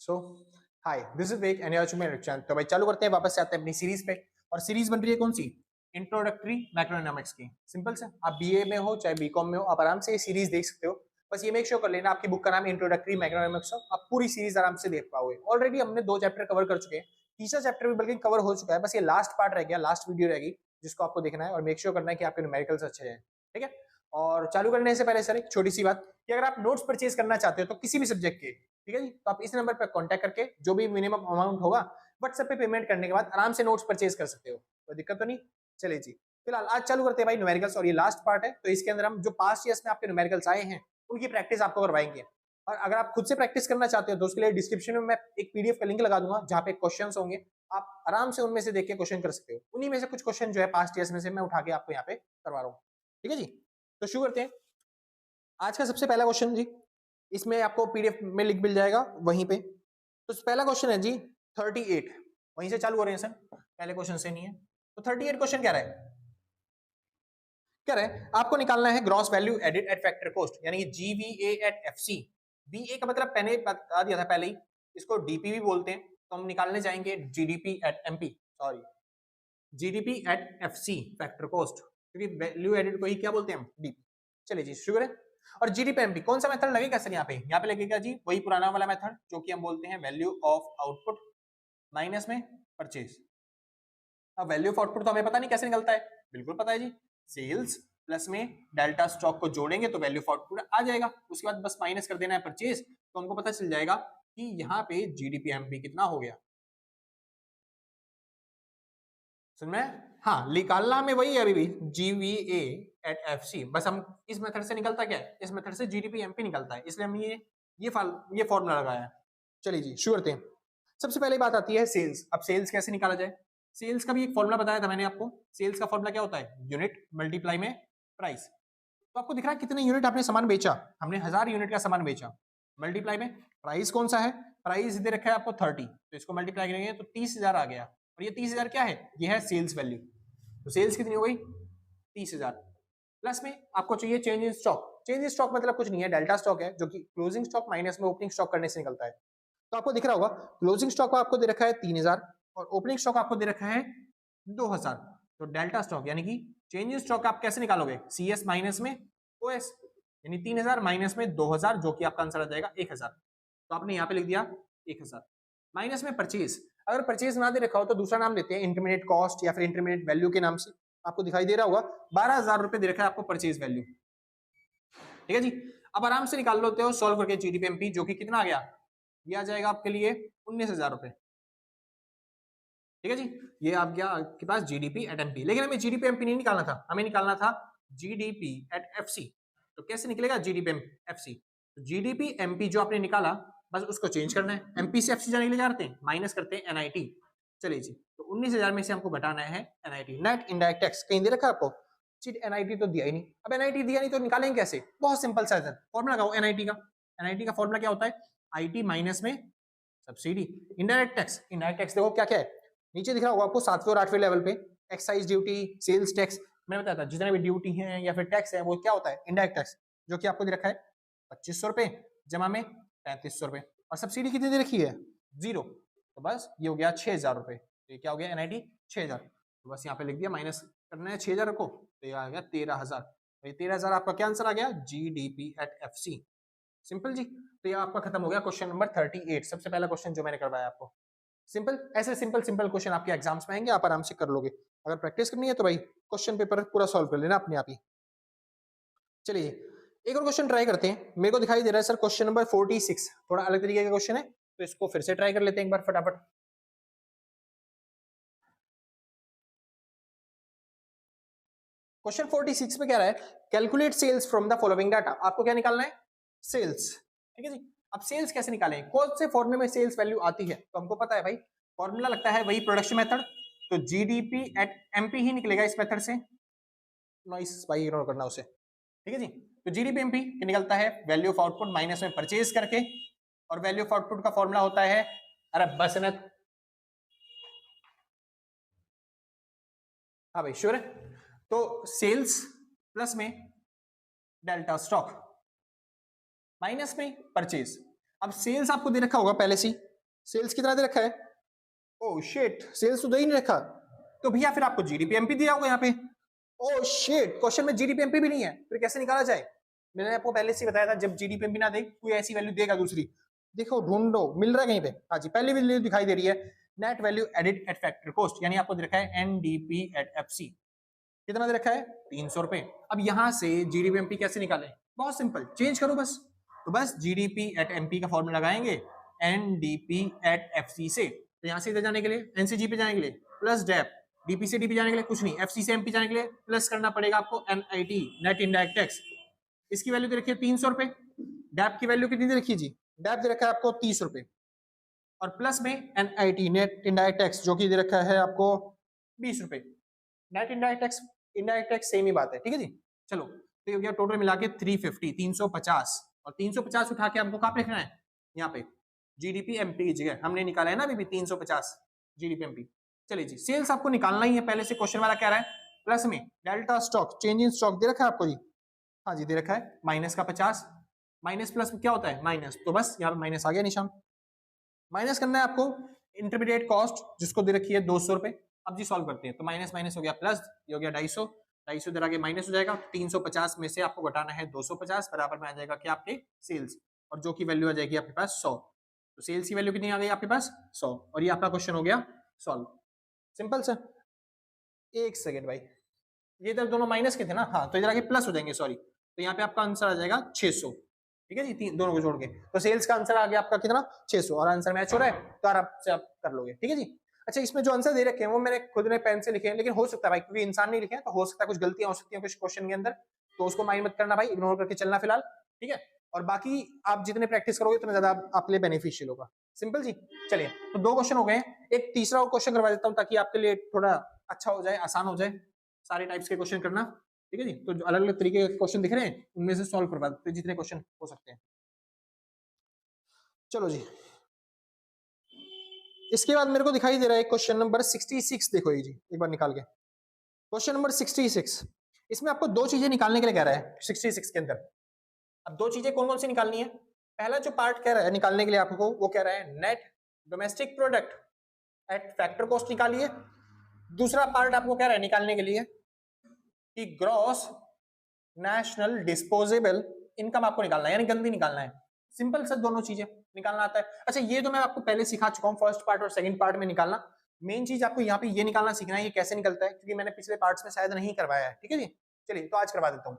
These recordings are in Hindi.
सो हाय, दिस इज वेक and you are watching my channel. तो भाई चालू करते हैं, वापस से आते हैं अपनी सीरीज पे। और सीरीज बन रही है कौन सी? इंट्रोडक्टरी मैक्रोइकोनॉमिक्स की। सिंपल से आप बीए में हो चाहे बीकॉम में हो, आप आराम से ये सीरीज देख सकते हो। बस ये मेक श्योर कर लेना आपकी बुक का नाम इंट्रोडक्टरी मैक्रोइकोनॉमिक्स हो, आप पूरी सीरीज आराम से देख पाओगे। ऑलरेडी हमने 2 चैप्टर कवर कर चुके हैं, तीसरा चैप्टर भी बल्कि कवर हो चुका है। बस ये लास्ट पार्ट रह गया, लास्ट वीडियो रहेगी जिसको आपको देखना है और मेक श्योर करना है कि आपके न्यूमेरिकल्स अच्छे हैं। ठीक है। और चालू करने से पहले सर एक छोटी सी बात कि अगर आप नोट्स परचेज करना चाहते हो तो किसी भी सब्जेक्ट के, ठीक है जी, तो आप इस नंबर पर कांटेक्ट करके जो भी मिनिमम अमाउंट होगा व्हाट्सएप पे पेमेंट करने के बाद आराम से नोट्स परचेज कर सकते हो। कोई दिक्कत तो नहीं। चलिए जी, फिलहाल आज चालू करते हैं भाई न्यूमेरिकल्स। और ये लास्ट पार्ट है, तो इसके अंदर हम जो पास्ट ईयर्स में आपके न्यूमेरिकल्स आए हैं उनकी प्रैक्टिस आपको करवाएंगे। और अगर आप खुद से प्रैक्टिस करना चाहते हो तो उसके लिए डिस्क्रिप्शन में मैं एक पीडीएफ का लिंक लगा दूंगा जहां पे क्वेश्चंस होंगे, आप आराम से उनमें से देख के क्वेश्चन कर सकते हो। उन्हीं में से कुछ क्वेश्चन जो है पास्ट ईयर्स में से मैं उठा के आपको यहाँ पे करवा रहा हूँ। ठीक है जी, तो शुरू करते हैं। आज का सबसे पहला क्वेश्चन जी, इसमें आपको पीडीएफ में लिंक मिल जाएगा वहीं पे। तो पहला क्वेश्चन है जी 38। वहीं से चालू हो रहे हैं सर, पहले क्वेश्चन से नहीं है। तो 38 क्वेश्चन क्या रहा है आपको निकालना है gross value added at factor cost, यानी कि जीवीए एट एफसी। बीए का मतलब मैंने बता दिया था पहले ही, इसको डीपी भी बोलते हैं। तो हम निकालने जाएंगे GDP at MP, sorry GDP at FC factor cost, क्योंकि वैल्यू एडेड को ही क्या बोलते हैं हम? डीपी। चलिए जी शुरू करें। और जीडीपी एमपी कौन सा मेथड लगेगा सर? यहाँ पे लगेगा जी वही पुराना वाला मेथड जो कि हम बोलते हैं वैल्यू ऑफ आउटपुट माइनस में परचेज। अब वैल्यू ऑफ आउटपुट तो हमें पता नहीं कैसे निकलता है, बिल्कुल पता है जी, सेल्स प्लस में डेल्टा स्टॉक को जोड़ेंगे तो वैल्यू ऑफ आउटपुट आ जाएगा। उसके बाद बस माइनस कर देना है परचेज, तो हमको पता चल जाएगा कि यहाँ पे जीडीपी एमपी कितना हो गया। समझ में? हाँ, निकालना में वही है अभी भी, जीवीए एट एफसी। बस हम इस मेथड से निकलता क्या है, इस मेथड से जीडीपी एमपी निकलता है, इसलिए हम ये फॉर्मूला लगाया है। चलिए जी शुरू करते हैं। सबसे पहले बात आती है सेल्स। अब सेल्स कैसे निकाला जाए? सेल्स का भी एक फॉर्मूला बताया था मैंने आपको। सेल्स का फॉर्मूला क्या होता है? यूनिट मल्टीप्लाई में प्राइस। तो आपको दिख रहा है कितने यूनिट आपने सामान बेचा, हमने 1000 यूनिट का सामान बेचा, मल्टीप्लाई में प्राइस कौन सा है? प्राइस दे रखा है आपको 30, तो इसको मल्टीप्लाई करेंगे तो 30,000 आ गया। और ये 30,000 क्या है? ये है सेल्स वैल्यू। तो सेल्स कितनी हो गई? 30,000। प्लस में आपको चाहिए change in stock. Change in stock मतलब कुछ नहीं है, डेल्टा स्टॉक है, जो कि क्लोजिंग स्टॉक माइनस में ओपनिंग स्टॉक करने से निकलता है। तो आपको दिख रहा होगा क्लोजिंग स्टॉक आपको दे रखा है 3000 और ओपनिंग स्टॉक आपको दे रखा है 2000। तो डेल्टा स्टॉक यानी कि चेंज इन स्टॉक आप कैसे निकालोगे? सीएस माइनस में ओएस, यानी 3000 माइनस में 2000, जो कि आपका आंसर आ जाएगा 1000। तो आपने यहाँ पे लिख दिया 1000 माइनस में परचेज। अगर परचेज ना दे रखा हो तो दूसरा नाम देते हैं इंटरमीडिएट कॉस्ट या फिर इंटरमीडिएट वैल्यू के नाम से। आपको दिखाई दे रहा होगा 12,000 रुपए दे रखा है आपको परचेज वैल्यू। ठीक है जी, अब आराम से निकाल लेते हो सॉल्व करके जीडीपी एमपी, जो कि कितना आ गया? ये आ जाएगा आपके लिए 19,000 रुपए। ठीक है जी, ये आ गया आपके पास जीडीपी एट एमपी। लेकिन हमें जीडीपी एमपी नहीं निकालना था, हमें निकालना था जीडीपी एट एफसी। तो कैसे निकलेगा जीडीपी एफसी? तो जीडीपी एमपी जो आपने निकाला बस उसको चेंज करना है, एमपी से एफसी जाने के लिए क्या करते हैं? माइनस करते हैं एनआईटी। चलिए जी, तो 19,000 में से हमको घटाना है एनआईटी, नेट इनडायरेक्ट टैक्स। कहीं दे रखा आपको? चीट एनआईटी तो दिया ही नहीं। अब एनआईटी दिया नहीं तो निकालेंगे कैसे? बहुत सिंपल सा है, फॉर्मूला लगाओ एनआईटी का। एनआईटी का फॉर्मूला क्या होता है? आईटी माइनस में subsidy. Indirect tax, indirect tax देखो क्या क्या है, नीचे दिख रहा होगा आपको 7वें और 8वें लेवल पे। एक्साइज ड्यूटी, सेल्स टैक्स, मैंने बताया था जितने भी ड्यूटी हैं या फिर टैक्स है वो क्या होता है? इनडायरेक्ट टैक्स, जो कि आपको दे रखा है 2500 रुपए जमा में 3500 रुपए। और सब्सिडी कितनी दे रखी है? 0। तो बस ये हो गया 6000 रुपए। तो ये क्या हो गया? एनआईटी 6000। तो बस यहाँ पे लिख दिया, माइनस करना है 6000 को, तो ये आ गया 13,000। तो ये 13,000 आपका क्या आंसर आ गया? GDP at FC. सिंपल जी। तो ये आपका खत्म हो गया क्वेश्चन नंबर 38, सबसे पहला क्वेश्चन जो मैंने करवाया आपको। सिंपल, ऐसे सिंपल सिंपल क्वेश्चन आपके एग्जाम्स में आएंगे, आप आराम से कर लोगे। अगर प्रैक्टिस करनी है तो भाई क्वेश्चन पेपर पूरा सॉल्व कर लेना अपने आप ही। चलिए एक और क्वेश्चन ट्राई करते हैं। मेरे को दिखाई दे रहा है सर क्वेश्चन नंबर 46, थोड़ा अलग तरीके का क्वेश्चन है, तो इसको फिर से ट्राई कर लेते हैं एक बार फटाफट। क्वेश्चन 46 में क्या रहा है? Calculate sales from the following data. आपको क्या निकालना है? सेल्स। ठीक है जी। अब सेल्स कैसे निकालें? कौन से फॉर्मूले में सेल्स वैल्यू आती है? तो हमको पता है भाई, फॉर्मूला लगता है वही प्रोडक्शन मेथड, तो जीडीपी एट एमपी ही निकलेगा इस मेथड से। नॉइस भाई इग्नोर करना उसे। ठीक है जी, तो जीडीपी एमपी निकलता है वैल्यू ऑफ आउटपुट माइनस में परचेज करके, और वैल्यू ऑफ आउटपुट का फॉर्मूला होता है, अरे बस न, हाँ भाई श्योर है। तो सेल्स प्लस में डेल्टा स्टॉक माइनस में परचेज। अब सेल्स आपको दे रखा होगा पहले से, सेल्स कितना दे रखा है? ओह शिट, सेल्स तो दे ही नहीं रखा, तो भैया फिर आपको जीडीपीएमपी दिया होगा यहाँ पे। ओह शिट, क्वेश्चन में जीडीपीएमपी भी नहीं है, फिर कैसे निकाला जाए? मैंने आपको पहले से बताया था, जब जीडीपीएमपी ना दे कोई ऐसी वैल्यू देगा दूसरी। देखो ढूंढो, मिल रहा है कहीं पे? हाँ जी, पहली वैल्यू दिखाई दे रही है, net value added at factor cost, यानी आपको दे रखा है एनडीपी एट एफसी। कितना दे रखा है? 300 रुपए। अब यहां से जीडीपीएमपी कैसे निकालें? बहुत सिंपल, चेंज करो बस। तो बस जीडीपी एट एमपी का फॉर्मूला लगाएंगे एनडीपी एट एफसी से। तो यहां से इधर जाने के लिए, एनसीजी पे जाने के लिए प्लस डेप, डीपी से डीपी जाने के लिए कुछ नहीं, एफसी से एमपी जाने के लिए प्लस करना पड़ेगा आपको एनआईटी, नेट इनडायरेक्ट टैक्स। इसकी वैल्यू दे रखी है 300 रुपए। डैप की वैल्यू कितनी दे रखी है जी? डैप दे रखा है आपको 30 रुपए, और प्लस में एनआईटी, नेट इनडायरेक्ट टैक्स, जो कि दे रखा है आपको 20 रुपए। Net indirect tax, indirect tax same ही बात है, ठीक है जी। चलो, तो ये हो गया टोटल मिला के 350, 350, और 350 उठा के आपको कहाँ पे लिखना है? यहाँ पे जीडीपी एमपी की जगह हमने निकाला है ना अभी भी 350 जीडीपी एमपी। चलिए जी, सेल्स आपको निकालना ही है, पहले से क्वेश्चन वाला कह रहा है। प्लस में delta stock, change in stock दे रखा है आपको जी। हाँ जी, दे रखा है माइनस का 50, माइनस प्लस क्या होता है? माइनस, तो बस यहाँ पे माइनस आ गया निशान। माइनस करना है आपको इंटरमीडिएट कॉस्ट, जिसको दे रखी है 200 रुपए। अब जी सॉल्व करते हैं, तो माइनस माइनस हो गया प्लस, ये हो गया 250, 250 इधर आगे माइनस हो जाएगा, 350 में से आपको घटाना है 250, बराबर में आ जाएगा क्या आपके सेल्स, और जो की वैल्यू आ जाएगी आपके पास 100। तो सेल्स की वैल्यू कितनी आ गई आपके पास? 100, और ये आपका क्वेश्चन हो गया सॉल्व। Simple sir. एक सेकेंड भाई, ये इधर दोनों माइनस के थे ना, हाँ, तो इधर आगे प्लस हो जाएंगे, सॉरी। तो यहाँ पे आपका आंसर आ जाएगा 600, ठीक है जी, तीन दोनों को जोड़ के। तो सेल्स का आंसर आ गया आपका कितना? 600, और आंसर मैच हो रहा है, तो आराम से आप कर लोगे, ठीक है जी। अच्छा, इसमें जो आंसर दे रखे हैं वो मैंने खुद ने पेन से लिखे हैं, लेकिन हो सकता है भाई, क्योंकि इंसान नहीं लिखे हैं, तो हो सकता है कुछ गलतियां हो सकती हैं कुछ क्वेश्चन के अंदर, तो उसको माइंड मत करना भाई, इग्नोर करके चलना फिलहाल, ठीक है। और बाकी आप जितने प्रैक्टिस करोगे उतना ज्यादा आपके लिए बेनिफिशियल होगा। सिंपल जी। चलिए, तो 2 क्वेश्चन हो गए, एक तीसरा और क्वेश्चन करवा देता हूँ, ताकि आपके लिए थोड़ा अच्छा हो जाए, आसान हो जाए सारे टाइप्स के क्वेश्चन करना, ठीक है जी। तो अलग अलग तरीके के क्वेश्चन दिख रहे हैं, उनमें से सॉल्व करवा देते हैं जितने क्वेश्चन हो सकते हैं। चलो जी, इसके बाद मेरे को दिखाई दे रहा है क्वेश्चन नंबर 66, देखो ये जी एक बार निकाल के। क्वेश्चन नंबर 66, इसमें आपको 2 चीजें निकालने के लिए कह रहा है 66 के अंदर। अब 2 चीजें कौन कौन सी निकालनी है? पहला जो पार्ट कह रहा है निकालने के लिए आपको, वो कह रहा है net domestic product at factor cost निकालिए। दूसरा पार्ट आपको कह रहा है निकालने के लिए कि ग्रॉस नेशनल डिस्पोजेबल इनकम आपको निकालना है, यानी गंदी निकालना है। सिंपल सर, दोनों चीजें निकालना आता है। अच्छा, ये तो मैं आपको पहले सिखा चुका हूँ, फर्स्ट पार्ट और सेकंड पार्ट में निकालना। मेन चीज आपको यहाँ पे ये निकालना सीखना है, ये कैसे निकलता है, क्योंकि मैंने पिछले पार्ट्स में शायद नहीं करवाया है, ठीक है जी। चलिए, तो आज करवा देता हूँ।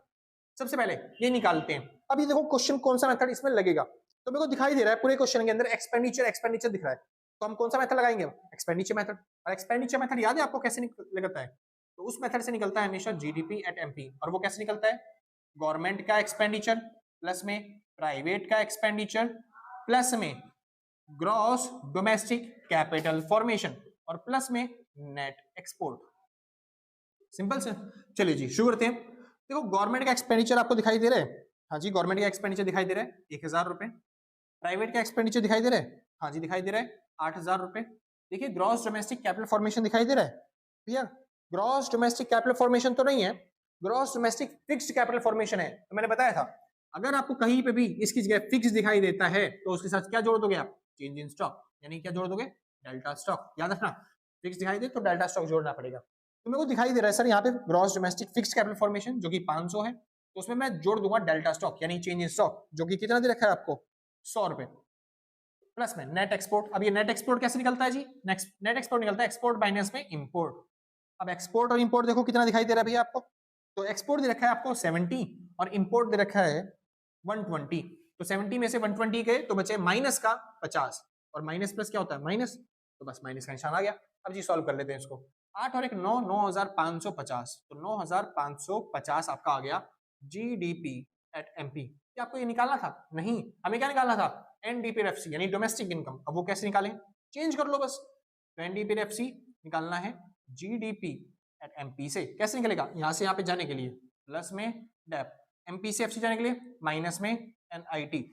सबसे पहले ये निकालते हैं। अब ये देखो क्वेश्चन कौन सा मेथड इसमें लगेगा, तो मेरे को दिखाई दे रहा है पूरे क्वेश्चन के अंदर एक्सपेंडिचर एक्सपेंडिचर दिख रहा है, तो हम कौन सा मेथड लगाएंगे? Expenditure method. और एक्सपेंडिचर मेथड याद है आपको कैसे निकलता है? तो उस मेथड से निकलता है हमेशा जीडीपी एट एमपी, और वो कैसे निकलता है? गवर्नमेंट का एक्सपेंडिचर प्लस में प्राइवेट का एक्सपेंडिचर प्लस में ग्रॉस डोमेस्टिक कैपिटल फॉर्मेशन और प्लस में नेट एक्सपोर्ट। सिंपल से। चलिए जी, शुरू करते हैं। देखो, गवर्नमेंट का एक्सपेंडिचर आपको दिखाई दे रहा है, हाँ जी, गवर्नमेंट का एक्सपेंडिचर दिखाई दे रहा है 1000 रुपए। प्राइवेट का एक्सपेंडिचर दिखाई दे रहा है, हाँ जी, दिखाई दे रहा है 8000 रुपए। देखिए, ग्रॉस डोमेस्टिक कैपिटल फॉर्मेशन दिखाई दे रहा है भैया। ग्रॉस डोमेस्टिक कैपिटल फॉर्मेशन तो नहीं है, gross domestic fixed capital formation है। तो मैंने बताया था, अगर आपको कहीं पे भी इसकी जगह फिक्स दिखाई देता है, तो उसके साथ क्या जोड़ दोगे आप? चेंज इन स्टॉक, यानी क्या जोड़ दोगे? Delta stock. याद रखना, फिक्स दिखाई दे तो डेल्टा स्टॉक जोड़ना पड़ेगा। तो मेरे को दिखाई दे रहा है सर यहाँ पे gross domestic fixed capital formation जो कि 500 है, तो उसमें मैं जोड़ दूंगा डेल्टा स्टॉक यानी चेंज इन स्टॉक, जो कि कितना दे रखा है आपको? 100 रुपए। प्लस में नेट एक्सपोर्ट। अब ये नेट एक्सपोर्ट कैसे निकलता है जी? नेट एक्सपोर्ट निकलता है एक्सपोर्ट माइनस में इंपोर्ट। अब एक्सपोर्ट और इंपोर्ट देखो कितना दिखाई दे रहा है भैया आपको। तो एक्सपोर्ट दे रखा है आपको 70 और इंपोर्ट दे रखा है 120। तो 70 में से 120 गए तो बचे माइनस का 50, और माइनस प्लस क्या होता है? माइनस। तो बस माइनस का निशान आ गया। अब जी सॉल्व कर लेते हैं इसको। 8 और 1 9, 9550। तो 9550 आपका आ गया जीडीपी एट एमपी। क्या आपको ये निकालना था? नहीं, हमें क्या निकालना था? एनडीपीएफसी यानी डोमेस्टिक इनकम। अब वो कैसे निकालें? चेंज कर लो बस। तो एनडीपीएफसी निकालना है जीडीपी एट एमपी से। कैसे निकलेगा? यहां से यहाँ पे जाने के लिए प्लस में डेप, एमपी से एफसी जाने के लिए माइनस में एनआईटी।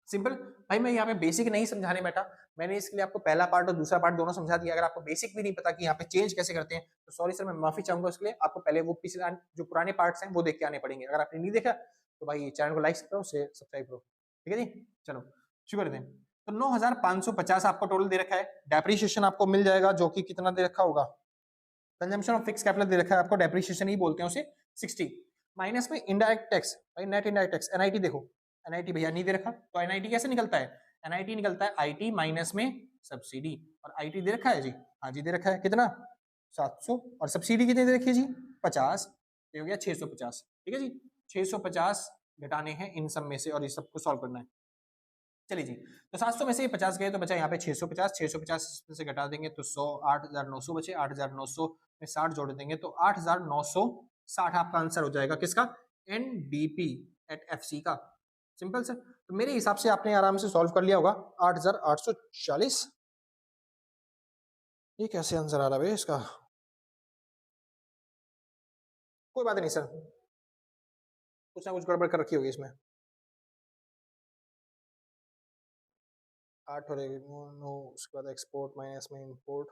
सिंपल भाई, मैं यहाँ पे बेसिक नहीं समझाने बैठा, मैंने इसके लिए आपको पहला पार्ट और दूसरा पार्ट दोनों समझा दिया। अगर आपको बेसिक भी नहीं पता कि यहाँ पे चेंज कैसे करते हैं, तो सॉरी सर, मैं माफी चाहूंगा उसके लिए। आपको पहले वो पिछले जो पुराने पार्ट्स हैं वो देख के आने पड़ेंगे। अगर आपने नहीं देखा तो भाई चैनल को लाइक करो, सब्सक्राइब करो, ठीक है जी। चलो शुरू करते हैं। तो 9550 आपको टोटल दे रखा है। डेप्रिसिएशन आपको मिल जाएगा जो कि कितना दे रखा होगा, कंजम्पशन ऑफ फिक्स कैपिटल दे रखा है आपको, डेप्रिसिएशन ही बोलते हैं उसे, 60 माइनस में इनडायरेक्ट टैक्स, भाई नेट इनडायरेक्ट टैक्स एनआईटी देखो, एनआईटी भैया नहीं दे रखा, तो एनआईटी कैसे निकलता है, एनआईटी निकलता है आईटी माइनस में सब्सिडी, और आईटी दे रखा है जी, हाँ जी दे रखा है, कितना 700, और सब्सिडी कितनी दे रखी है जी 50, ये हो गया 650, ठीक है जी, 650 घटाने हैं इन सब में से और इस सबको सॉल्व करना है। चलिए जी, तो 700 में से 50 गए तो बचा यहाँ पे 650, 650 में से घटा देंगे तो 100, 8900 बचे, 8900 में 60 जोड़ देंगे तो 8960 आपका आंसर हो जाएगा किसका, एनडीपी एट एफसी का। सिंपल सर, तो मेरे हिसाब से आपने आराम से सॉल्व कर लिया होगा। 8840, ये कैसे आंसर आ रहा है इसका, कोई बात नहीं सर, कुछ ना कुछ गड़बड़ कर रखी होगी इसमें। 8 हो रही नो, उसके बाद एक्सपोर्ट माइनस में इंपोर्ट,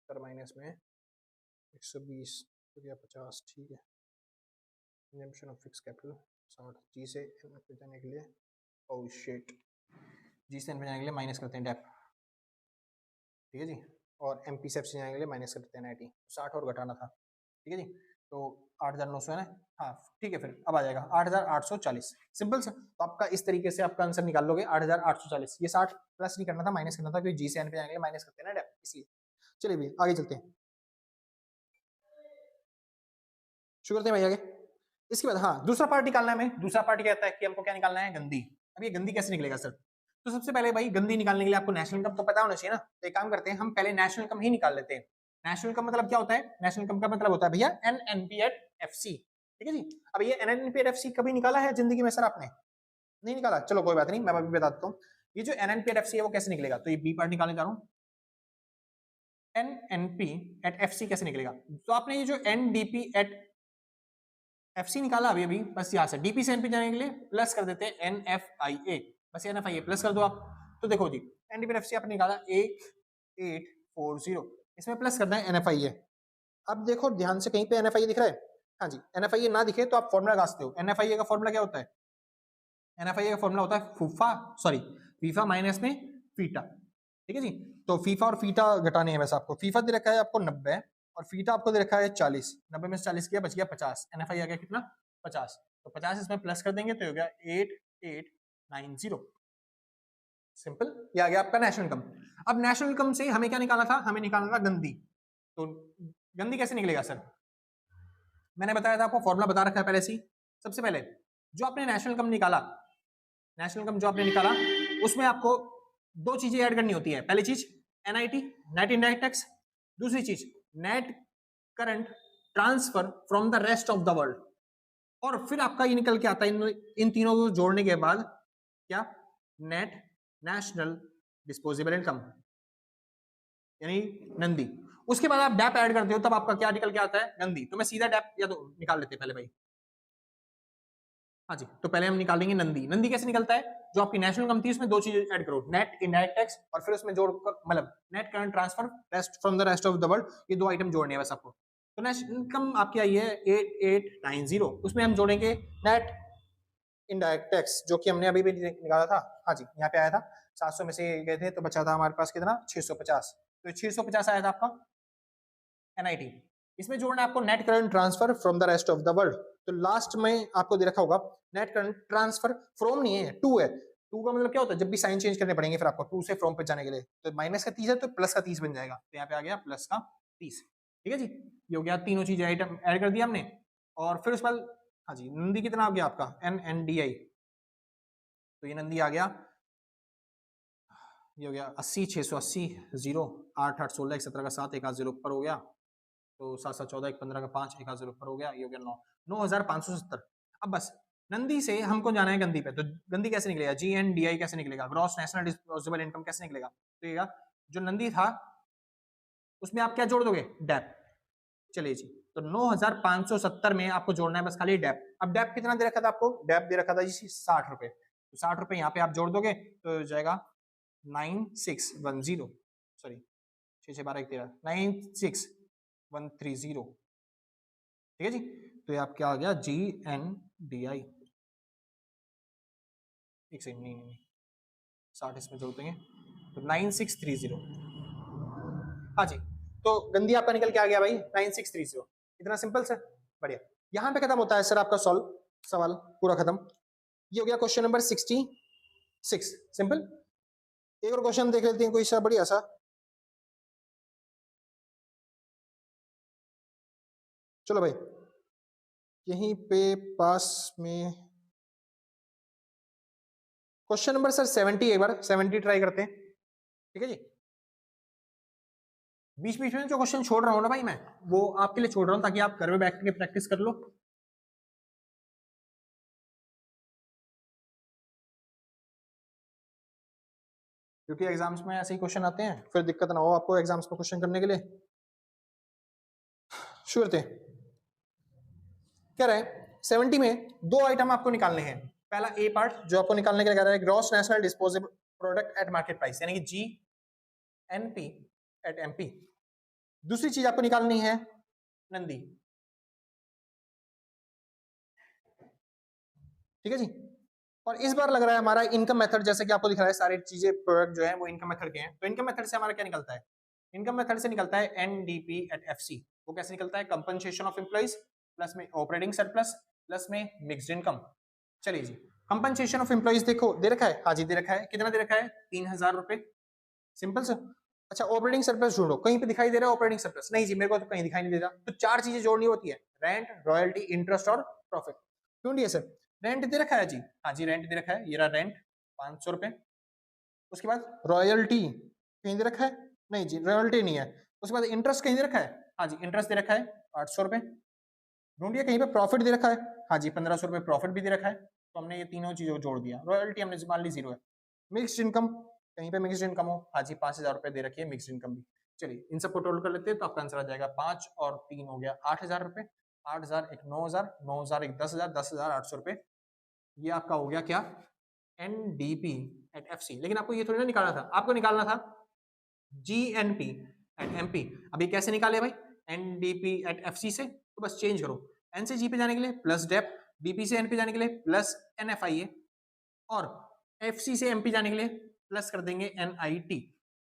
70 माइनस में 120 हो गया 50, ठीक है। कंजम्पशन ऑफ फिक्स कैपिटल 60, जी से एन पे जाने के लिए, ओह शिट, जी से एन पे जाने के लिए माइनस करते हैं डेप, ठीक है जी, और एमपी से एफ से जाने के लिए माइनस करते हैं एनआईटी, 60 और घटाना था, ठीक है जी, तो 8900 है ना, हाँ ठीक है, फिर अब आ जाएगा 8840, सिंपल से। तो आपका इस तरीके से आपका आंसर निकाल लोगे 8840, ये 60 प्लस नहीं करना था, माइनस करना था, क्योंकि जी से एन पे जाने के लिए माइनस करते हैं ना डेप, इसलिए। चलिए भी आगे चलते हैं, शुरू करते हैं भाई आगे। इसके बाद हाँ दूसरा पार्ट निकालना है हमें, दूसरा पार्ट कहता है कि हमको क्या निकालना है, गंदी। अब ये गंदी कैसे निकलेगा सर, तो सबसे पहले भाई गंदी निकालने के लिए आपको नेशनल इनकम तो पता होना चाहिए ना, तो एक काम करते हैं हम पहले नेशनल इनकम ही निकाल लेते हैं। नेशनल इनकम मतलब क्या होता है, नेशनल इनकम का मतलब होता है भैया एनएनपी एट एफसी, ठीक है जी। अब ये एनएनपी एट एफसी कभी निकाला है जिंदगी में सर आपने, नहीं निकाला, चलो कोई बात नहीं, मैं अभी बता देता हूँ। ये जो एनएनपी एट एफसी है वो कैसे निकलेगा, तो ये बी पार्ट निकालने जा रहा हूँ, एनएनपी एट एफसी कैसे निकलेगा, तो आपने ये जो एनडीपी एट एफसी निकाला अभी अभी, बस यहाँ से डीपी से एनपी जाने के लिए प्लस कर देते हैं एनएफआईए, बस एनएफआईए प्लस कर दो आप, तो देखो जी एनडीपी एफसी आपने निकाला 1840, इसमें प्लस करना है एनएफआईए। अब देखो ध्यान से कहीं पे एनएफआईए दिख रहा है, हाँ जी, एनएफआईए ना दिखे तो आप फॉर्मूला लगा सकते हो। एनएफआईए का फॉर्मूला क्या होता है, एनएफआईए का फॉर्मूला होता है फूफा, सॉरी फीफा माइनस में फीटा, ठीक है जी। तो फीफा और फीटा घटाने हैं, वैसे आपको फीफा दे रखा है आपको 90 और फीटा आपको दे रखा है 40, 90 में से 40 किया बच गया 50, एनएफआई आ गया कितना 50, तो 50 इसमें प्लस कर देंगे तो हो गया 8890, सिंपल, ये आ गया आपका नेशनल इनकम। अब नेशनल इनकम से हमें क्या निकालना था, हमें निकालना था गंदी, तो गंदी कैसे निकलेगा सर, मैंने बताया था आपको फॉर्मूला बता रखा है पहले से। सबसे पहले जो आपने नेशनल इनकम निकाला, नेशनल इनकम जो आपने निकाला उसमें आपको दो चीजें ऐड करनी होती है, पहली चीज एनआईटी नेट इनडायरेक्ट टैक्स, दूसरी चीज net current transfer from the rest of the world, और फिर आपका ये निकल के आता है इन तीनों को जोड़ने के बाद क्या, नेट नेशनल डिस्पोजेबल इनकम यानी नंदी। उसके बाद आप डैप ऐड करते हो तब आपका क्या निकल के आता है, नंदी। तो मैं सीधा डैप या तो निकाल लेते पहले भाई, हाँ जी, तो पहले हम निकालेंगे नंदी। नंदी कैसे निकलता है, जो आपकी नेशनल इनकम थी उसमें दो चीजें ऐड करो, नेट इनडायरेक्ट टैक्स और फिर उसमें जोड़कर मतलब net current transfer rest from the rest of the world, ये दो आइटम जोड़ने हैं बस आपको। तो नेशनल इनकम आपकी आई है 8890, उसमें हम जोड़ेंगे नेट इनडायरेक्ट टैक्स जो कि हमने अभी भी निकाला था, हाँ जी यहाँ पे आया था 700 में से गए थे तो बचा था हमारे पास कितना 650, तो 650 आया था आपका एनआईटी। इसमें जोड़ना है आपको net current transfer from the rest of the world, तो लास्ट में आपको दे रखा होगा नेट करंट ट्रांसफर फ्रॉम नहीं है, टू है, टू का मतलब क्या होता है, जब भी साइन चेंज करने पड़ेंगे फिर आपको टू से फ्रॉम पे जाने के लिए, तो माइनस का 30 है तो प्लस का 30 बन जाएगा, तो यहाँ पे आ गया प्लस का 30, ठीक है जी। ये हो गया तीनों चीजें आइटम ऐड कर दिया हमने, और फिर उसके बाद हाँ जी नंदी कितना हो गया आपका NNDI, तो ये नंदी आ गया, ये हो गया 80 680 0 8 8 16 17 का 7 एक आध जीरो ऊपर हो गया, तो 7 7 14 1 15 का 5 एक आध जीरो ऊपर हो गया, ये हो गया 9 9570। अब बस नंदी से हमको जाना है गंदी पे, तो गंदी कैसे निकलेगा, GNDI कैसे निकलेगा, ग्रॉस नेशनल डिस्पोजेबल इनकम कैसे निकलेगा, तो ये जो नंदी था उसमें आप क्या जोड़ दोगे, डैप। चलिए जी, तो 9570 में आपको जोड़ना है बस खाली डैप। अब डैप कितना दे रखा था आपको, डैप दे रखा था जी 60 रुपए, तो 60 रुपए यहाँ पे आप जोड़ दोगे तो हो जाएगा 9610, सॉरी 6 6 12 1 13 96130, ठीक है जी। तो ये आपका आ गया GNDI, एक सेकंड नहीं 60 इसमें जोड़ देंगे तो 9630। हाँ जी, तो गंदी आपका निकल के आ गया भाई 9630। इतना सिंपल सर, बढ़िया। यहां पे खत्म होता है सर आपका सवाल पूरा खत्म। ये हो गया क्वेश्चन नंबर 66। सिंपल। एक और क्वेश्चन देख लेते हैं कोई सा बढ़िया सा। चलो भाई, यहीं पे पास में क्वेश्चन नंबर सर 70, एक बार 70 ट्राई करते हैं, ठीक है जी। बीच बीच में जो क्वेश्चन छोड़ रहा हूं ना भाई मैं, वो आपके लिए छोड़ रहा हूं ताकि आप घर में बैठ के प्रैक्टिस कर लो। क्योंकि एग्जाम्स में ऐसे ही क्वेश्चन आते हैं, फिर दिक्कत ना हो आपको एग्जाम्स में क्वेश्चन करने के लिए। शुरू करते हैं। कह रहे हैं 70 में दो आइटम आपको निकालने हैं। पहला ए पार्ट जो आपको निकालने के लिए कह रहा है, gross national disposable product at market price, यानी कि GNP एट MP। दूसरी चीज आपको निकालनी है नंदी, ठीक है जी। और इस बार लग रहा है हमारा इनकम मेथड, जैसे कि आपको दिख रहा है सारी चीजें प्रोडक्ट जो है वो इनकम मेथड के हैं। तो इनकम मेथड से हमारा क्या निकलता है? इनकम मेथड से निकलता है NDP एट FC। वो कैसे निकलता है? कंपनसेशन ऑफ एम्प्लॉइज प्लस में ऑपरेटिंग सरप्लस प्लस में मिक्स्ड इनकम। चलिए जी, कंपनसेशन ऑफ एम्प्लॉइज देखो दे रखा है, हाँ जी दे रखा है। कितना दे रखा है? 3000 रुपए, सिंपल सर। अच्छा, ऑपरेटिंग सरप्लस ढूंढो, कहीं पे दिखाई दे रहा है ऑपरेटिंग सरप्लस? नहीं जी, मेरे को तो कहीं दिखाई नहीं दे रहा। तो चार चीजें जोड़नी होती है, रेंट, रॉयल्टी, इंटरेस्ट और प्रॉफिट। ढूंढिए सर। रेंट दे रखा है जी, हाँ जी रेंट दे रखा है, ये रहा रेंट 500 रुपए। उसके बाद रॉयल्टी कहीं दे रखा है? नहीं जी रॉयल्टी नहीं है। उसके बाद इंटरेस्ट कहीं दे रखा है? हाँ जी इंटरेस्ट दे रखा है 800 रुपए। ढूंढिए कहीं पे प्रॉफिट दे रखा है? हाँ जी 1500 रुपए प्रॉफिट भी दे रखा है। तो हमने ये तीनों चीजों को जोड़ दिया। रॉयल्टी हमने मान ली 0 है। मिक्स्ड इनकम, कहीं पे मिक्स्ड इनकम हो? हाँ जी 5000 रुपए दे रखी है मिक्स्ड इनकम भी। चलिए इन सबको टोटल कर लेते हैं तो आपका आंसर आ जाएगा 5 और 3 हो गया 8000 रुपए। 8000 एक 9000, 9000 एक 10,000, 10,800 रुपए। ये आपका हो गया क्या? NDP at FC। लेकिन आपको ये थोड़ी ना निकालना था, आपको निकालना था GNP एट MP। अब ये कैसे निकाले भाई? NDP एट FC से तो बस चेंज करो, N से G पे जाने के लिए प्लस डेप, DP से N पे जाने के लिए प्लस NFIA, और FC से MP जाने के लिए प्लस कर देंगे NIT।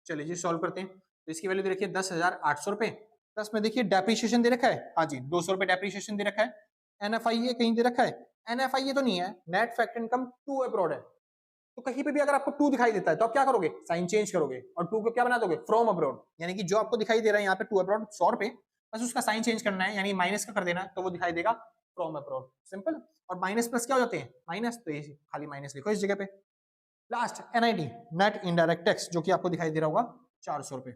चलिए जी सॉल्व करते हैं। तो इसकी वैल्यू दे रखी है 10,800 रुपए। प्लस में देखिए डेप्रीशिएशन दे रखा है, हाँ जी 200 रुपए डेप्रीशिएशन दे रखा है। NFIA कहीं दे रखा है? NFIA तो नहीं है, net factor income to abroad है। तो कहीं पे भी अगर आपको 2 दिखाई देता है तो आप क्या करोगे? साइन चेंज करोगे और 2 को क्या बना दोगे? From abroad. यानी कि जो आपको दिखाई दे रहा है यहाँ पे 2 अब्रॉड 100 रुपए, बस उसका साइन चेंज करना है, यानी माइनस का कर देना है तो वो दिखाई देगा फ्रॉम अब्रॉड। सिंपल। और माइनस प्लस क्या हो जाते हैं? माइनस, तो ये खाली माइनस लिखो इस जगह पे। Last NIT, net indirect tax, जो कि आपको दिखाई दे रहा होगा 400 रुपए।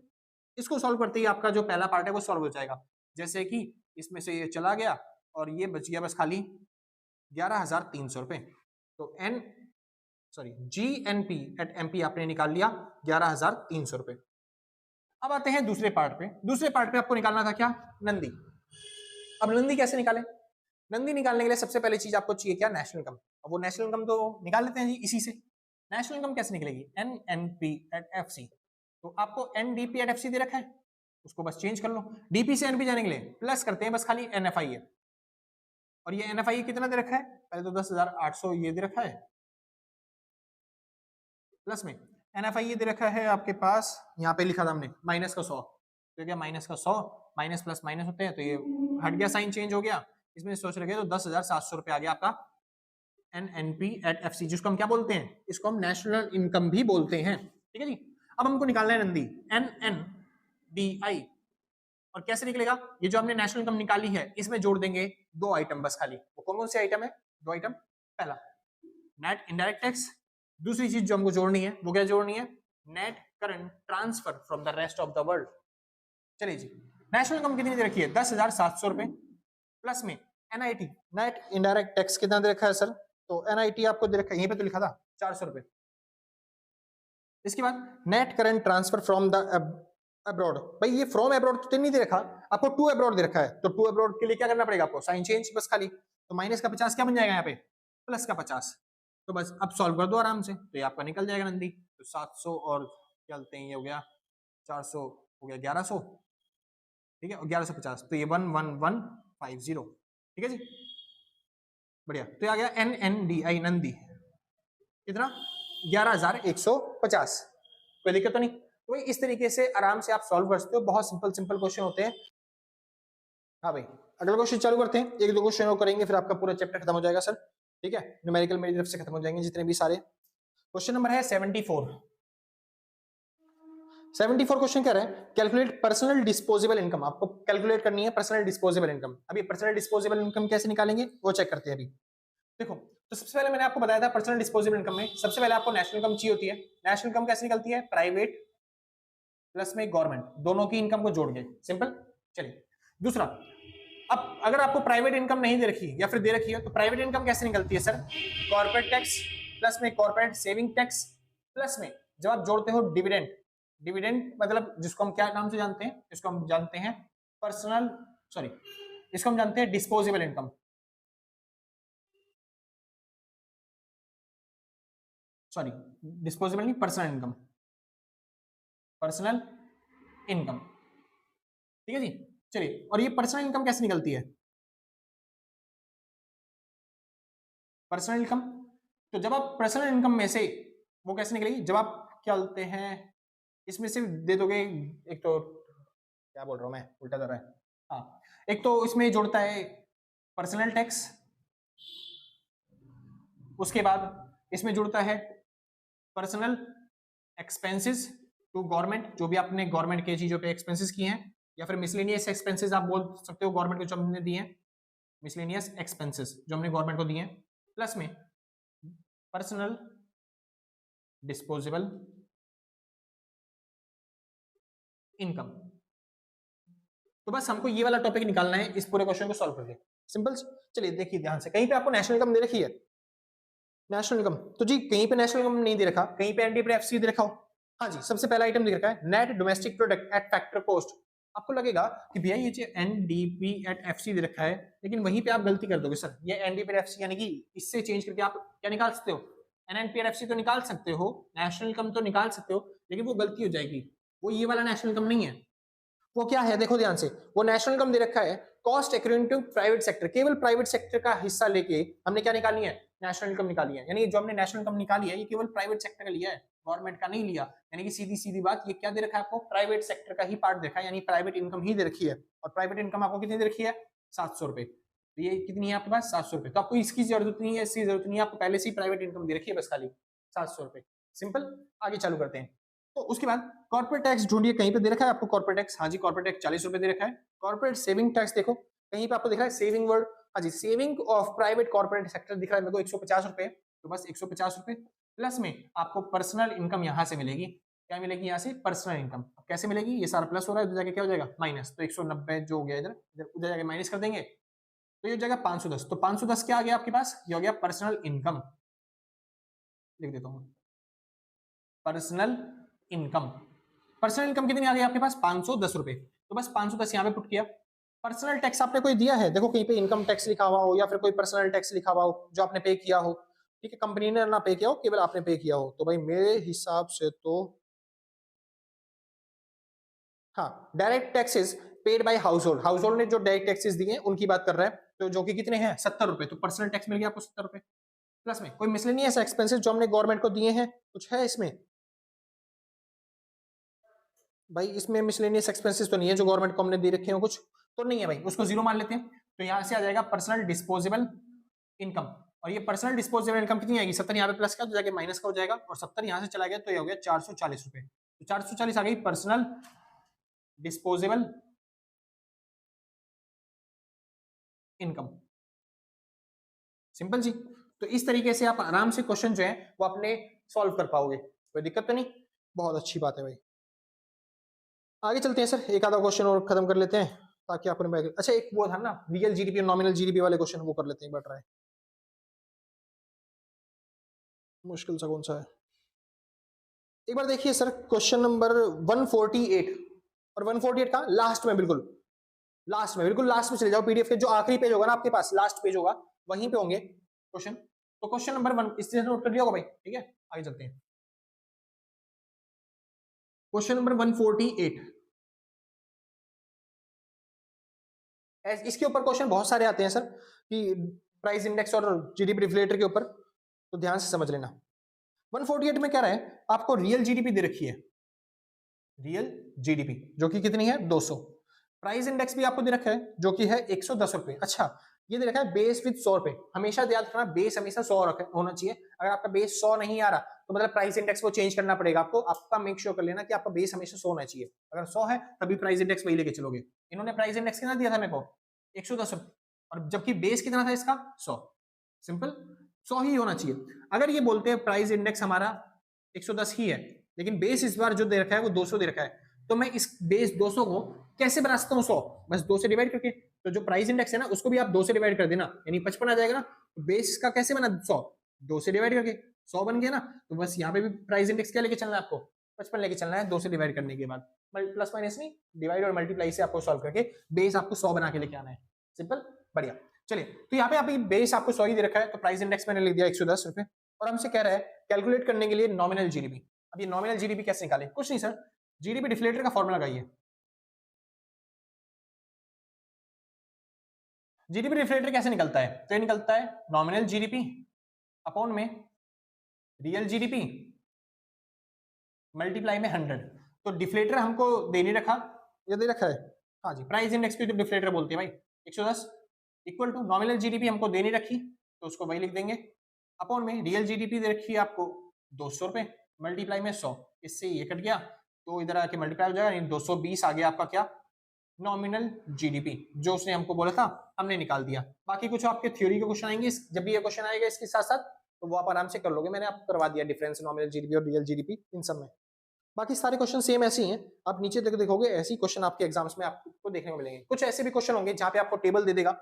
इसको सॉल्व करते ही आपका जो पहला पार्ट है वो सॉल्व हो जाएगा। जैसे कि इसमें से ये चला गया और ये बच गया बस खाली 11,300 रुपए। तो GNP एट MP आपने निकाल लिया 11,300 रुपए। अब आते हैं दूसरे पार्ट पे। दूसरे पार्ट पे आपको निकालना था क्या? नंदी। अब नंदी कैसे निकाले? नंदी निकालने के लिए सबसे पहले चीज आपको चाहिए क्या? National income. अब वो नेशनल इनकम तो निकाल लेते हैं जी इसी से। नेशनल इनकम कैसे निकलेगी? NNP at FC। तो आपको NDP एट FC दे रखा है, उसको बस चेंज कर लो। DP से NP जाने के लिए प्लस करते हैं बस खाली NFIA। और ये NFIA कितना दे रखा है? पहले तो 10,800 ये दे रखा है, प्लस में NFIA दे रखा है आपके पास, यहाँ पे लिखा था हमने माइनस का 100। तो क्या माइनस का 100, माइनस प्लस माइनस होते हैं तो ये हट गया, साइन चेंज हो गया। इसमें सोच रखे तो 10,700 रुपए आ गया आपका NNP एट FC, जिसको हम क्या बोलते हैं? इसको हम नेशनल इनकम भी बोलते हैं, ठीक है जी। अब हमको निकालना है नंदी, NNDI। और कैसे निकलेगा? ये जो हमने नेशनल इनकम निकाली है इसमें जोड़ देंगे दो आइटम बस खाली। वो कौन कौन से आइटम है? दो आइटम। पहला नेट इनडायरेक्ट टैक्स, दूसरी चीज जो हमको जोड़नी है वो क्या जोड़नी है? Net current transfer from the rest of the world. चलिए जी, नेशनल इनकम कितनी दे रखी है? 10,700 रुपए, प्लस में NIT नेट इनडायरेक्ट टैक्स कितना दे रखा है सर? तो NIT आपको दे रखा है, यहीं पे तो लिखा था 400 रुपए। इसके बाद net current transfer from the abroad. भाई ये फ्रॉम अब्रॉड तो नहीं दे रखा, आपको टू अब्रॉड दे रखा है। तो टू अब्रॉड के लिए क्या करना पड़ेगा आपको? साइन चेंज बस खाली। तो माइनस का 50 क्या बन जाएगा यहाँ पे? प्लस का 50। तो बस अब सॉल्व कर दो आराम से, तो ये आपका निकल जाएगा नंदी। तो 700 और चलते हैं, ये हो गया 400 हो गया 1100, ठीक है, और 1150 तो ये 11150, ठीक है जी, बढ़िया। तो आ गया NNDI नंदी, कितना? 11,150। कोई दिक्कत तो नहीं? तो इस तरीके से आराम से आप सॉल्व कर सकते हो, बहुत सिंपल सिंपल क्वेश्चन होते हैं। हाँ भाई, अगला क्वेश्चन चालू करते हैं, एक दो क्वेश्चन और करेंगे फिर आपका पूरा चैप्टर खत्म हो जाएगा सर। ठीक है, न्यूमेरिकल मेरी तरफ से खत्म हो जाएंगे जितने भी सारे। क्वेश्चन नंबर है 74। 74 क्वेश्चन कह रहे हैं कैलकुलेट पर्सनल डिस्पोजेबल इनकम। आपको कैलकुलेट करनी है पर्सनल डिस्पोजेबल इनकम। अभी पर्सनल डिस्पोजेबल इनकम कैसे निकालेंगे वो चेक करते हैं अभी। देखो, तो सबसे पहले मैंने आपको बताया था पर्सनल डिस्पोजेबल इनकम में सबसे पहले आपको नेशनल इनकम चाहिए होती है। नेशनल इनकम कैसे निकलती है? प्राइवेट प्लस में गवर्नमेंट, दोनों की इनकम को जोड़ के, सिंपल। चलिए दूसरा, अब अगर आपको प्राइवेट इनकम नहीं दे रखी या फिर दे रखी है तो प्राइवेट इनकम कैसे निकलती है सर? कॉर्पोरेट टैक्स प्लस में कॉर्पोरेट सेविंग टैक्स प्लस में जब आप जोड़ते हो डिविडेंड। डिविडेंड मतलब जिसको हम क्या नाम से जानते हैं? इसको हम जानते हैं पर्सनल, सॉरी, इसको हम जानते हैं डिस्पोजेबल इनकम। सॉरी, डिस्पोजेबल नहीं, पर्सनल इनकम, पर्सनल इनकम। ठीक है जी। चलिए, और ये पर्सनल इनकम कैसे निकलती है? पर्सनल इनकम, तो जब आप पर्सनल इनकम में से वो कैसे निकलेगी? जब आप क्या बोलते हैं इसमें से दे दोगे, एक तो क्या बोल रहा हूं मैं, उल्टा कर रहा है। हाँ, एक तो इसमें जोड़ता है पर्सनल टैक्स, उसके बाद इसमें जुड़ता है पर्सनल एक्सपेंसेस टू गवर्नमेंट, जो भी आपने गवर्नमेंट के चीजों पे एक्सपेंसेस किए हैं, या फिर मिसलेनियस एक्सपेंसेस आप बोल सकते हो गवर्नमेंट को जो हमने दिए हैं, मिसलेनियस एक्सपेंसेस जो हमने गवर्नमेंट को दिए हैं, प्लस में पर्सनल डिस्पोजेबल इनकम। तो बस हमको ये वाला टॉपिक निकालना है इस पूरे क्वेश्चन को सॉल्व करके, सिंपल। चलिए देखिए ध्यान से, कहीं पे आपको नेशनल इनकम दे रखी है, नेशनल इनकम, तो जी कहीं पे नेशनल इनकम नहीं दे रखा, कहीं पे एनडीपीएफसी दे रखा हो। हाँ जी, सबसे पहला आइटम दे रखा है net domestic product at factor cost. आपको लगेगा कि भैया ये जो एनडीपी एट एफसी दे रखा है, लेकिन वहीं पे आप गलती कर दोगे सर। ये एनडीपीएफसी यानी कि इससे चेंज करके आप क्या निकाल सकते हो? एनएनपीआरएफसी तो निकाल सकते हो, नेशनल इनकम तो निकाल सकते हो, लेकिन वो गलती हो जाएगी। वो ये वाला नेशनल इनकम नहीं है। वो क्या है देखो ध्यान से, वो नेशनल इनकम दे रखा है cost accruing to private sector, केवल प्राइवेट सेक्टर का हिस्सा लेके हमने क्या निकाली है? नेशनल इनकम निकाली है। यानी जो हमने नेशनल इनकम निकाली है ये केवल प्राइवेट सेक्टर का लिया है, गवर्नमेंट का नहीं लिया। यानी कि सीधी सीधी बात, ये क्या दे रखा है आपको? प्राइवेट सेक्टर का ही पार्ट देखा है, यानी प्राइवेट इनकम ही दे रखी है। और प्राइवेट इनकम आपको कितनी दे रखी है? 700 रुपए। तो ये कितनी है आपके पास? 700 रुपए। तो आपको इसकी जरूरत नहीं है, इसकी जरूरत नहीं है, आपको पहले से ही प्राइवेट इनकम दे रखी है, बस खाली 700 रुपए। सिंपल, आगे चालू करते हैं। तो उसके बाद कॉर्पोरेट टैक्स ढूंढिए, कहीं पे दे रखा है आपको कॉर्पोरेट टैक्स? हाँ जी, कॉर्पोरेट टैक्स 40 रुपए दे रखा है। कॉर्पोरेट सेविंग टैक्स देखो, कहीं पे आपको दिख रहा है सेविंग वर्ड? हाँ जी, saving of private corporate sector दिख रहा है मेरे को 150 रुपए। तो बस 150 रुपए प्लस में आपको पर्सनल इनकम यहां से मिलेगी। क्या मिलेगी यहाँ से? Personal income. कैसे मिलेगी? ये सारा प्लस हो रहा है, उधर जाके क्या हो जाएगा? माइनस। तो 190 जो हो गया इधर, उधर जाके माइनस कर देंगे तो ये हो जाएगा 510। तो 510 क्या आ गया आपके पास? ये हो गया पर्सनल इनकम। लिख देता हूँ, पर्सनल इनकम। पर्सनल इनकम कितनी आ गई आपके पास? 510 रुपए। तो बस 510 यहाँ पे पुट किया। पर्सनल टैक्स आपने कोई दिया है? देखो कहीं पे इनकम टैक्स लिखा हुआ हो या फिर कोई पर्सनल टैक्स लिखा हुआ हो जो आपने पे किया हो। ठीक है, कंपनी ने ना पे किया हो, केवल आपने पे किया हो। तो भाई मेरे हिसाब से तो हाँ, direct taxes paid by house hold, house hold ने जो डायरेक्ट टैक्सेस दिए हैं उनकी बात कर रहा है, तो जो कि कितने हैं? 70 रुपए। तो पर्सनल टैक्स मिल गया आपको 70 रुपए। प्लस में कोई मिसलेनियस एक्सपेंसेस जो हमने गवर्नमेंट को दिए हैं, कुछ है इसमें? भाई इसमें मिसलेनियस एक्सपेंसेस तो नहीं है जो गवर्नमेंट को हमने दे रखे हो, कुछ तो नहीं है भाई, उसको जीरो मान लेते हैं। तो यहाँ से आ जाएगा पर्सनल डिस्पोजेबल इनकम। और ये पर्सनल डिस्पोजेबल इनकम कितनी आएगी? 70 यहाँ पे प्लस का तो जाके माइनस का हो जाएगा, और 70 यहाँ से चला गया तो ये हो गया 440 रुपए। तो 440 आ गई पर्सनल डिस्पोजेबल इनकम। सिंपल जी। तो इस तरीके से आप आराम से क्वेश्चन जो है वो अपने सॉल्व कर पाओगे, कोई दिक्कत तो नहीं। बहुत अच्छी बात है भाई। आगे चलते हैं सर, एक आधा क्वेश्चन और खत्म कर लेते हैं ताकि आपको। अच्छा एक वो था ना रियल जीडीपी और नॉमिनल जीडीपी वाले क्वेश्चन, वो कर लेते हैं एक बार ट्राई। मुश्किल सा कौन सा है? एक बार देखिए सर, क्वेश्चन नंबर 148 और 148 का लास्ट में, बिल्कुल लास्ट में, बिल्कुल लास्ट में चले जाओ। पीडीएफ के जो आखिरी पेज होगा ना आपके पास, लास्ट पेज होगा, वहीं पे होंगे क्वेश्चन। तो क्वेश्चन नंबर 1 इस तरह से नोट कर लिया होगा भाई, ठीक है। आगे चलते हैं, क्वेश्चन नंबर 148। इसके ऊपर क्वेश्चन बहुत सारे आते हैं सर कि प्राइस इंडेक्स और जीडीपी रिफ्लेटर के ऊपर, तो ध्यान से समझ लेना। 148 में क्या रहा है, आपको रियल जीडीपी दे रखी है, रियल जीडीपी जो कि कितनी है 200। प्राइस इंडेक्स भी आपको दे रखा है जो कि है 110 रुपए। अच्छा, ये दे रखा है बेस विद 100 रुपए। हमेशा याद रखना बेस हमेशा 100 होना चाहिए। अगर आपका बेस 100 नहीं आ रहा तो मतलब प्राइस इंडेक्स को चेंज करना पड़ेगा आपको। आपका मेक श्योर कर लेना कि आपका बेस हमेशा 100 होना चाहिए। अगर 100 है तभी प्राइस इंडेक्स वही लेके चलोगे। इन्होंने प्राइस इंडेक्स कितना दिया था मेरे को 110 रुपए, और जबकि बेस कितना था इसका 100। सिंपल 100 ही होना चाहिए। अगर ये बोलते हैं प्राइस इंडेक्स हमारा 110 ही है लेकिन बेस इस बार जो दे रखा है वो 200 दे रखा है, तो मैं इस बेस 200 को कैसे बना सकता हूँ 100? बस 2 से डिवाइड करके। तो जो प्राइस इंडेक्स है ना उसको भी आप 2 से डिवाइड कर देना, यानी 55 आ जाएगा ना। तो बेस का कैसे बना 100? 2 से डिवाइड करके 100 बन गया ना। तो बस यहाँ पे भी प्राइस इंडेक्स क्या लेके चलना है आपको 55 लेके चलना है 2 से डिवाइड करने के बाद। प्लस माइनस नहीं, डिवाइड और मल्टीप्लाई से आपको सॉल्व करके बेस आपको 100 बना के लेके आना है। सिंपल, बढ़िया। चलिए, तो यहाँ पे आप बेस आपको 100 ही दे रखा है, तो प्राइस इंडेक्स मैंने लिख दिया 110 रुपए, और हमसे कह रहा है कैलकुलेट करने के लिए नॉमिनल जीडीपी। अब ये नॉमिनल जीडीपी कैसे निकाले? कुछ नहीं सर, जीडीपी डिफ्लेटर का फॉर्मूला लगाइए। जीडीपी डिफ्लेटर कैसे निकलता है? तो ये निकलता है नॉमिनल जीडीपी अपॉन में रियल जीडीपी मल्टीप्लाई में 100। तो डिफ्लेटर हमको दे नहीं रखा, ये दे रखा है हाँ जी, प्राइस इंडेक्स को डिफ्लेटर बोलते हैं भाई। 110 इक्वल टू नॉमिनल जीडीपी हमको दे नहीं रखी तो उसको वही लिख देंगे, अपॉन में रियल जीडीपी दे रखी है आपको 200 रुपए मल्टीप्लाई में 100। इससे ये कट गया तो इधर आके मल्टीप्लाई हो जाएगा, 220 आ गया आपका क्या नॉमिनल जीडीपी, जो उसने हमको बोला था हमने निकाल दिया। बाकी कुछ आपके थ्योरी के क्वेश्चन आएंगे, जब भी ये क्वेश्चन आएगा इसके साथ साथ तो वो आप आराम से कर लोगे। मैंने आपको करवा दिया डिफरेंस नॉमिनल जीडीपी और रियल जीडीपी इन सब में। बाकी सारे क्वेश्चन सेम ऐसे ही हैं, आप नीचे तक देखोगे ऐसे ही क्वेश्चन आपके एग्जाम्स में आपको देखने को मिलेंगे। कुछ ऐसे भी क्वेश्चन होंगे जहां पे आपको टेबल दे देगा,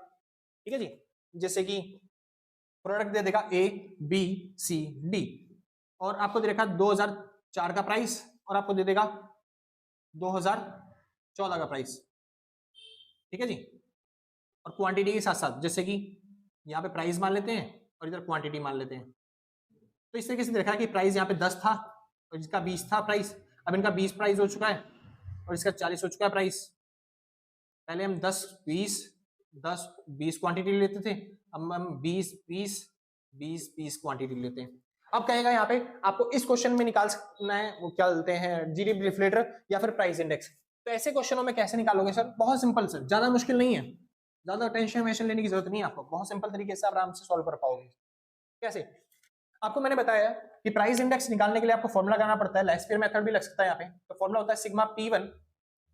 ठीक है जी, जैसे कि प्रोडक्ट दे देगा ए बी सी डी, और आपको दे रखा 2004 का प्राइस और आपको दे देगा 2014 का प्राइस, ठीक है जी, और क्वांटिटी के साथ साथ, जैसे कि यहाँ पे प्राइस मान लेते हैं और इधर क्वांटिटी मान लेते हैं। तो इस तरीके से देखा कि प्राइस यहाँ पे 10 था और इसका 20 था प्राइस, अब इनका 20 प्राइस हो चुका है और इसका 40 हो चुका है प्राइस। पहले हम 10 20 क्वांटिटी लेते थे, अब हम 20 क्वांटिटी लेते हैं। अब कहेगा यहाँ पे आपको इस क्वेश्चन में निकाल सकना है वो क्या बोलते हैं जीडीपी डिफ्लेटर या फिर प्राइस इंडेक्स। तो ऐसे क्वेश्चनों में कैसे निकालोगे सर? बहुत सिंपल सर, ज्यादा मुश्किल नहीं है, ज्यादा टेंशन वेंशन लेने की जरूरत नहीं है आपको, बहुत सिंपल तरीके से आप आराम से सॉल्व कर पाओगे। कैसे? आपको मैंने बताया कि प्राइस इंडेक्स निकालने के लिए आपको फॉर्मुला लगाना पड़ता है, लेस्पियर मेथड भी लग सकता है यहाँ पे। तो फॉर्मुला होता है सिग्मा P1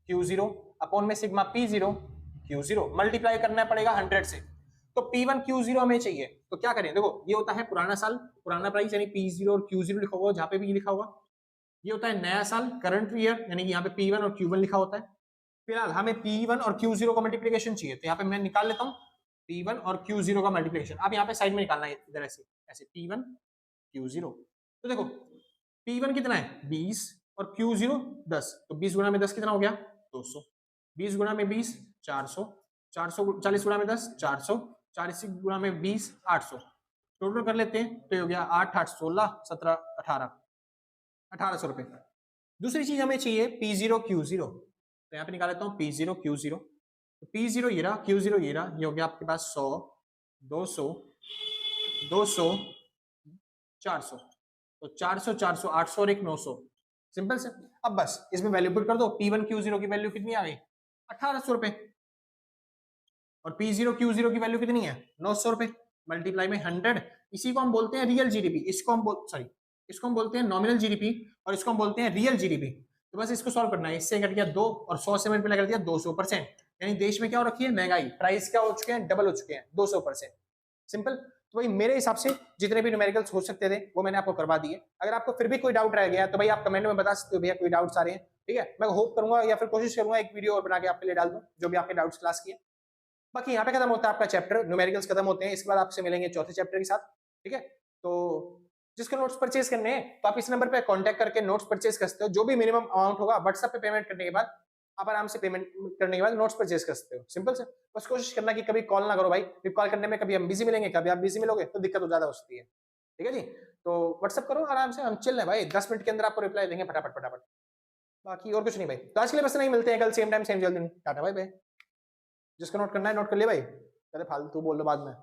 Q0 अपॉन में सिग्मा P0 Q0, मल्टीप्लाई करना पड़ेगा 100 से। तो P1 Q0 हमें चाहिए, तो क्या करें? देखो ये होता है पुराना साल, पुराना प्राइस यानी P0 और Q0 लिखा होगा जहां पे भी लिखा होगा। ये होता है नया साल, करंट ईयर, यानी कि यहाँ पे P1 और Q1 लिखा होता है। फिलहाल हमें P1 और Q0 का मल्टीप्लिकेशन चाहिए, तो यहाँ पे मैं निकाल लेता हूँ P1 और Q0 का मल्टीप्लिकेशन। आप यहाँ पे साइड में निकालना है इधर ऐसे ऐसे P1 Q0। तो देखो P1 कितना है 20 और Q0 10, तो 20 गुणा में 10 कितना हो गया 200, 20 गुणा में 20 400, 40 गुणा में 10 400, 40 गुणा में 20 800, टोटल कर लेते हैं तो ये हो गया 8 8 16 17 18 1800 रुपए। दूसरी चीज हमें चाहिए P0 Q0, तो यहाँ पे निकाल लेता हूँ P0 Q0। तो P0 ये रहा, Q0 ये रहा, ये हो गया आपके पास 100 200 200 400, तो 400 400 800 और एक 900, सिंपल से। अब बस इसमें वैल्यू पुट कर दो, P1 Q0 की वैल्यू कितनी आ गई 1800 रुपए, और P0 Q0 की वैल्यू कितनी है 900 रुपए, मल्टीप्लाई में 100। इसी को हम बोलते हैं रियल जीडीपी, इसको हम इसको हम बोलते हैं नॉमिनल जीडीपी और इसको हम बोलते हैं रियल जीडीपी। तो बस इसको सॉल्व करना है, इससे कट गया 2 और 100 से मल्टीप्लाई कर दिया 200%, यानी देश में क्या हो रखी है महंगाई, प्राइस क्या हो चुके हैं डबल हो चुके हैं 200%। सिंपल। तो भाई मेरे हिसाब से जितने भी न्यूमेरिकल्स हो सकते थे वो मैंने आपको करवा दिए। अगर आपको फिर भी कोई डाउट रह गया तो भाई आप कमेंट में बता सकते हो भैया कोई डाउट्स आ रहे हैं, ठीक है। मैं होप करूंगा या फिर कोशिश करूंगा एक वीडियो और बना के आपके लिए डाल दूं जो भी आपके डाउट्स क्लास किए। बाकी यहाँ पे खत्म होता है आपका चैप्टर, न्यूमेरिकल्स खत्म होते हैं, इसके बाद आपसे मिलेंगे चौथे चैप्टर के साथ, ठीक है। तो जिसके नोट्स परचेज करने हैं तो आप इस नंबर पे कांटेक्ट करके नोट्स परचेज कर सकते हो। जो भी मिनिमम अमाउंट होगा व्हाट्सएप पे पेमेंट करने के बाद आप आराम से पेमेंट करने के बाद नोट्स परचेज कर सकते हो, सिंपल से। बस कोशिश करना कि कभी कॉल ना करो भाई, क्योंकि कॉल करने में कभी हम बिजी मिलेंगे कभी आप बिजी मिलोगे तो दिक्कत हो ज्यादा हो सकती है, ठीक है जी। तो व्हाट्सएप करो आराम से, हम चिल है भाई, 10 मिनट के अंदर आपको रिप्लाई देंगे फटाफट फटाफट। बाकी और कुछ नहीं भाई, तो आज के लिए बस नहीं, मिलते हैं कल सेम टाइम सेम जल्दी, टाटा भाई भाई। जिसको नोट करना है नोट कर ले भाई, चले फालतू बोल लो बाद में।